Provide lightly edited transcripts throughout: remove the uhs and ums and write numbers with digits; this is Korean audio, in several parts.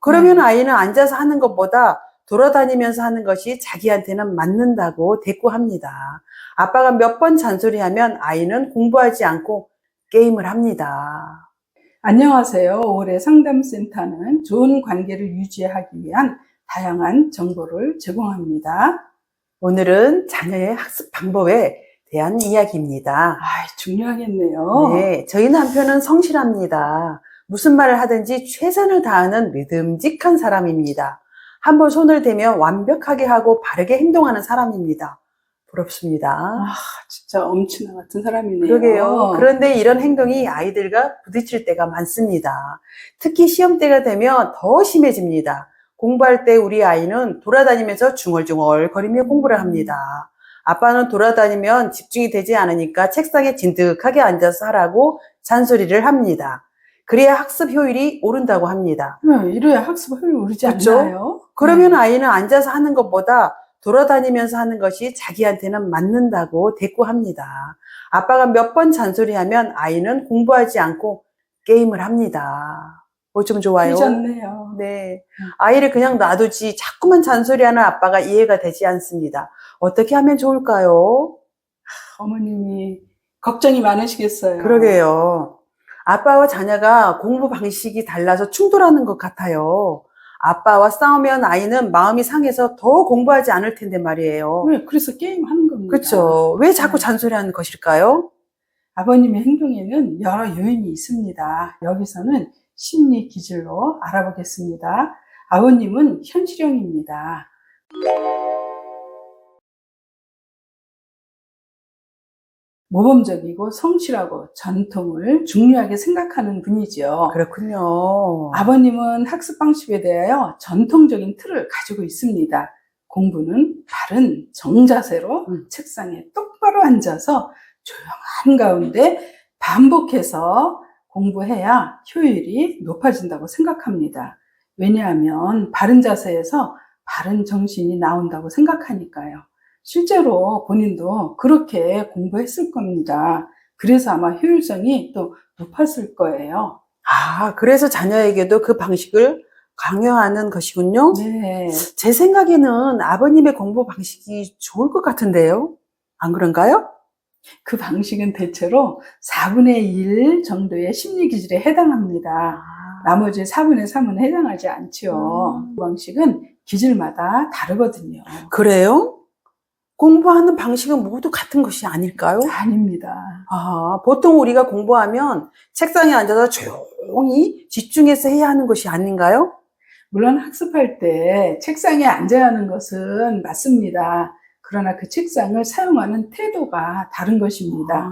그러면 아이는 앉아서 하는 것보다 돌아다니면서 하는 것이 자기한테는 맞는다고 대꾸합니다. 아빠가 몇 번 잔소리하면 아이는 공부하지 않고 게임을 합니다. 안녕하세요. 올해 상담센터는 좋은 관계를 유지하기 위한 다양한 정보를 제공합니다. 오늘은 자녀의 학습 방법에 대한 이야기입니다. 중요하겠네요. 네, 저희 남편은 성실합니다. 무슨 말을 하든지 최선을 다하는 믿음직한 사람입니다. 한번 손을 대면 완벽하게 하고 바르게 행동하는 사람입니다. 부럽습니다. 진짜 엄친아 같은 사람이네요. 그러게요. 그런데 이런 행동이 아이들과 부딪힐 때가 많습니다. 특히 시험 때가 되면 더 심해집니다. 공부할 때 우리 아이는 돌아다니면서 중얼중얼 거리며 공부를 합니다. 아빠는 돌아다니면 집중이 되지 않으니까 책상에 진득하게 앉아서 하라고 잔소리를 합니다. 그래야 학습 효율이 오른다고 합니다. 이래야 학습 효율이 오르지 그렇죠? 않나요? 그러면 아이는 앉아서 하는 것보다 돌아다니면서 하는 것이 자기한테는 맞는다고 대꾸합니다. 아빠가 몇 번 잔소리하면 아이는 공부하지 않고 게임을 합니다. 좀 좋아요? 괜찮네요. 네. 아이를 그냥 놔두지 자꾸만 잔소리하는 아빠가 이해가 되지 않습니다. 어떻게 하면 좋을까요? 어머님이 걱정이 많으시겠어요. 그러게요. 아빠와 자녀가 공부 방식이 달라서 충돌하는 것 같아요. 아빠와 싸우면 아이는 마음이 상해서 더 공부하지 않을 텐데 말이에요. 그래서 게임 하는 겁니다. 그렇죠. 왜 자꾸 잔소리하는 것일까요? 아버님의 행동에는 여러 요인이 있습니다. 여기서는 심리 기질로 알아보겠습니다. 아버님은 현실형입니다. 모범적이고 성실하고 전통을 중요하게 생각하는 분이죠. 그렇군요. 아버님은 학습 방식에 대하여 전통적인 틀을 가지고 있습니다. 공부는 바른 정자세로 책상에 똑바로 앉아서 조용한 가운데 반복해서 공부해야 효율이 높아진다고 생각합니다. 왜냐하면 바른 자세에서 바른 정신이 나온다고 생각하니까요. 실제로 본인도 그렇게 공부했을 겁니다. 그래서 아마 효율성이 또 높았을 거예요. 그래서 자녀에게도 그 방식을 강요하는 것이군요. 네. 제 생각에는 아버님의 공부 방식이 좋을 것 같은데요. 안 그런가요? 그 방식은 대체로 4분의 1 정도의 심리 기질에 해당합니다. 나머지 4분의 3은 해당하지 않죠. 그 방식은 기질마다 다르거든요. 그래요? 공부하는 방식은 모두 같은 것이 아닐까요? 아닙니다. 보통 우리가 공부하면 책상에 앉아서 조용히 집중해서 해야 하는 것이 아닌가요? 물론 학습할 때 책상에 앉아야 하는 것은 맞습니다. 그러나 그 책상을 사용하는 태도가 다른 것입니다.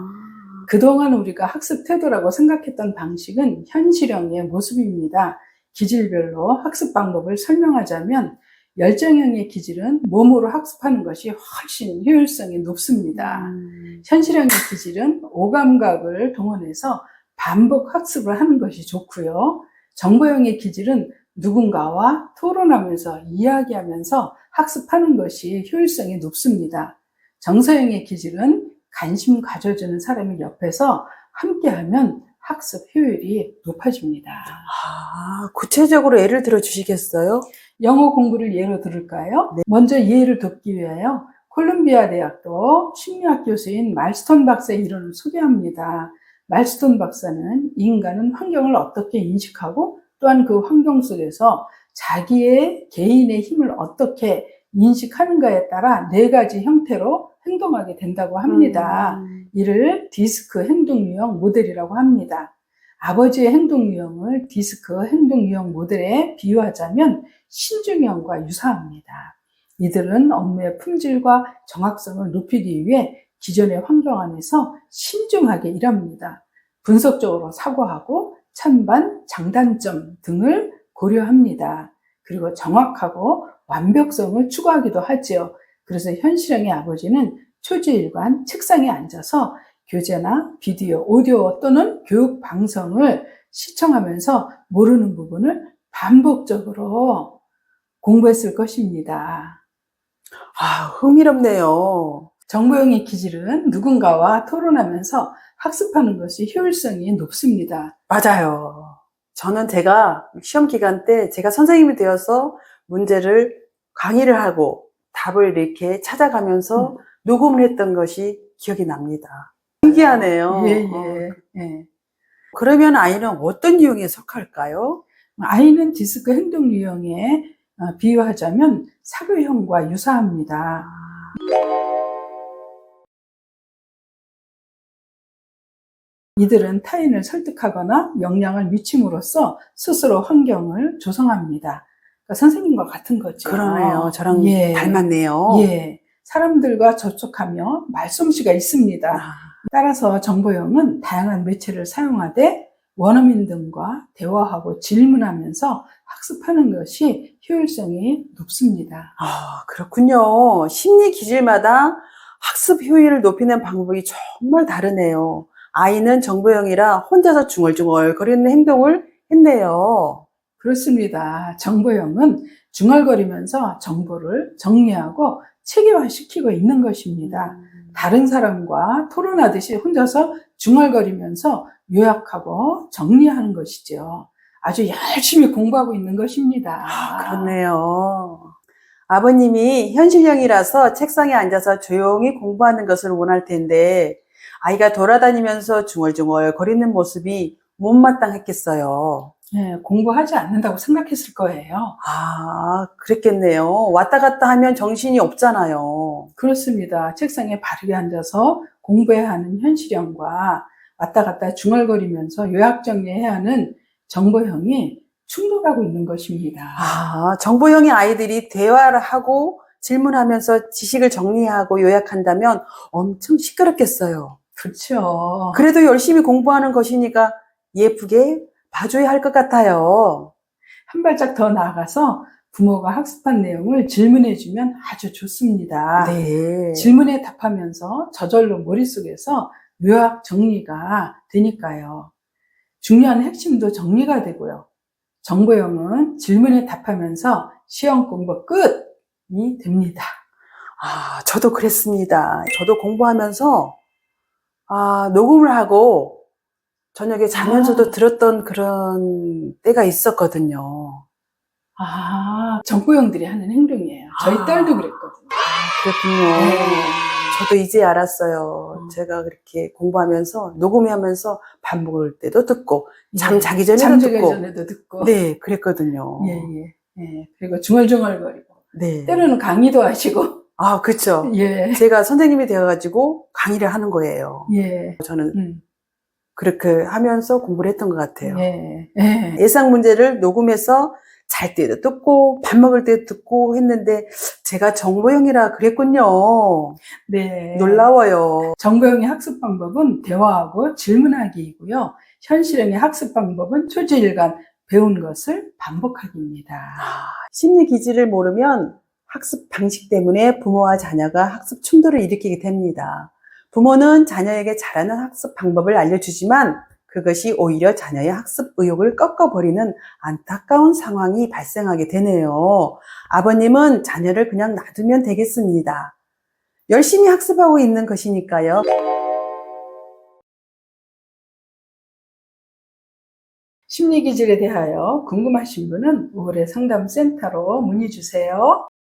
그동안 우리가 학습 태도라고 생각했던 방식은 현실형의 모습입니다. 기질별로 학습 방법을 설명하자면 열정형의 기질은 몸으로 학습하는 것이 훨씬 효율성이 높습니다. 현실형의 기질은 오감각을 동원해서 반복 학습을 하는 것이 좋고요. 정보형의 기질은 누군가와 토론하면서 이야기하면서 학습하는 것이 효율성이 높습니다. 정서형의 기질은 관심 가져주는 사람이 옆에서 함께하면 학습 효율이 높아집니다. 구체적으로 예를 들어 주시겠어요? 영어 공부를 예로 들을까요? 네. 먼저 이해를 돕기 위하여 콜ум비아 대학도 심리학 교수인 말스톤 박사의 이론을 소개합니다. 말스톤 박사는 인간은 환경을 어떻게 인식하고 또한 그 환경 속에서 자기의 개인의 힘을 어떻게 인식하는가에 따라 4가지 형태로 행동하게 된다고 합니다. 이를 디스크 행동 유형 모델이라고 합니다. 아버지의 행동 유형을 디스크 행동 유형 모델에 비유하자면 신중형과 유사합니다. 이들은 업무의 품질과 정확성을 높이기 위해 기존의 환경 안에서 신중하게 일합니다. 분석적으로 사고하고 찬반, 장단점 등을 고려합니다. 그리고 정확하고 완벽성을 추구하기도 하지요. 그래서 현실형의 아버지는 초지일관 책상에 앉아서 교재나 비디오, 오디오 또는 교육 방송을 시청하면서 모르는 부분을 반복적으로 공부했을 것입니다. 흥미롭네요. 정보형의 기질은 누군가와 토론하면서 학습하는 것이 효율성이 높습니다. 맞아요. 저는 제가 시험 기간 때 제가 선생님이 되어서 문제를 강의를 하고 답을 이렇게 찾아가면서 녹음을 했던 것이 기억이 납니다. 신기하네요. 예. 그러면 아이는 어떤 유형에 속할까요? 아이는 디스크 행동 유형에 비유하자면 사교형과 유사합니다. 이들은 타인을 설득하거나 영향을 미침으로써 스스로 환경을 조성합니다. 그러니까 선생님과 같은 거죠. 그러네요. 저랑 예. 닮았네요. 예. 사람들과 접촉하며 말솜씨가 있습니다. 따라서 정보형은 다양한 매체를 사용하되 원어민 등과 대화하고 질문하면서 학습하는 것이 효율성이 높습니다. 그렇군요. 심리 기질마다 학습 효율을 높이는 방법이 정말 다르네요. 아이는 정보형이라 혼자서 중얼중얼 거리는 행동을 했네요. 그렇습니다. 정보형은 중얼거리면서 정보를 정리하고 체계화시키고 있는 것입니다. 다른 사람과 토론하듯이 혼자서 중얼거리면서 요약하고 정리하는 것이죠. 아주 열심히 공부하고 있는 것입니다. 그렇네요. 아버님이 현실형이라서 책상에 앉아서 조용히 공부하는 것을 원할 텐데 아이가 돌아다니면서 중얼중얼 거리는 모습이 못마땅했겠어요. 예, 공부하지 않는다고 생각했을 거예요. 그랬겠네요. 왔다 갔다 하면 정신이 없잖아요. 그렇습니다. 책상에 바르게 앉아서 공부해야 하는 현실형과 왔다 갔다 중얼거리면서 요약 정리해야 하는 정보형이 충돌하고 있는 것입니다. 정보형의 아이들이 대화를 하고 질문하면서 지식을 정리하고 요약한다면 엄청 시끄럽겠어요. 그렇죠. 그래도 열심히 공부하는 것이니까 예쁘게 봐줘야 할 것 같아요. 한 발짝 더 나아가서 부모가 학습한 내용을 질문해주면 아주 좋습니다. 네. 질문에 답하면서 저절로 머릿속에서 요약 정리가 되니까요. 중요한 핵심도 정리가 되고요. 정보형은 질문에 답하면서 시험 공부 끝이 됩니다. 저도 그랬습니다. 저도 공부하면서 녹음을 하고 저녁에 자면서도 들었던 그런 때가 있었거든요. 정보형들이 하는 행동이에요. 저희 딸도 그랬거든요. 그렇군요. 네. 저도 이제 알았어요. 제가 그렇게 공부하면서 녹음하면서 밥 먹을 때도 듣고 잠 자기 전에도 잠 자기 듣고 전에도 듣고. 네, 그랬거든요. 예. 그리고 중얼중얼거리고. 네. 때로는 강의도 하시고. 그렇죠. 예. 제가 선생님이 되어가지고 강의를 하는 거예요. 예. 저는 그렇게 하면서 공부를 했던 것 같아요. 예. 예상 문제를 녹음해서 잘 때도 듣고 밥 먹을 때도 듣고 했는데 제가 정보형이라 그랬군요. 네. 놀라워요. 정보형의 학습 방법은 대화하고 질문하기이고요. 현실형의 학습 방법은 초지일관 배운 것을 반복하기입니다. 심리 기질을 모르면 학습 방식 때문에 부모와 자녀가 학습 충돌을 일으키게 됩니다. 부모는 자녀에게 잘하는 학습 방법을 알려주지만 그것이 오히려 자녀의 학습 의욕을 꺾어버리는 안타까운 상황이 발생하게 되네요. 아버님은 자녀를 그냥 놔두면 되겠습니다. 열심히 학습하고 있는 것이니까요. 심리기질에 대하여 궁금하신 분은 5월의 상담센터로 문의 주세요.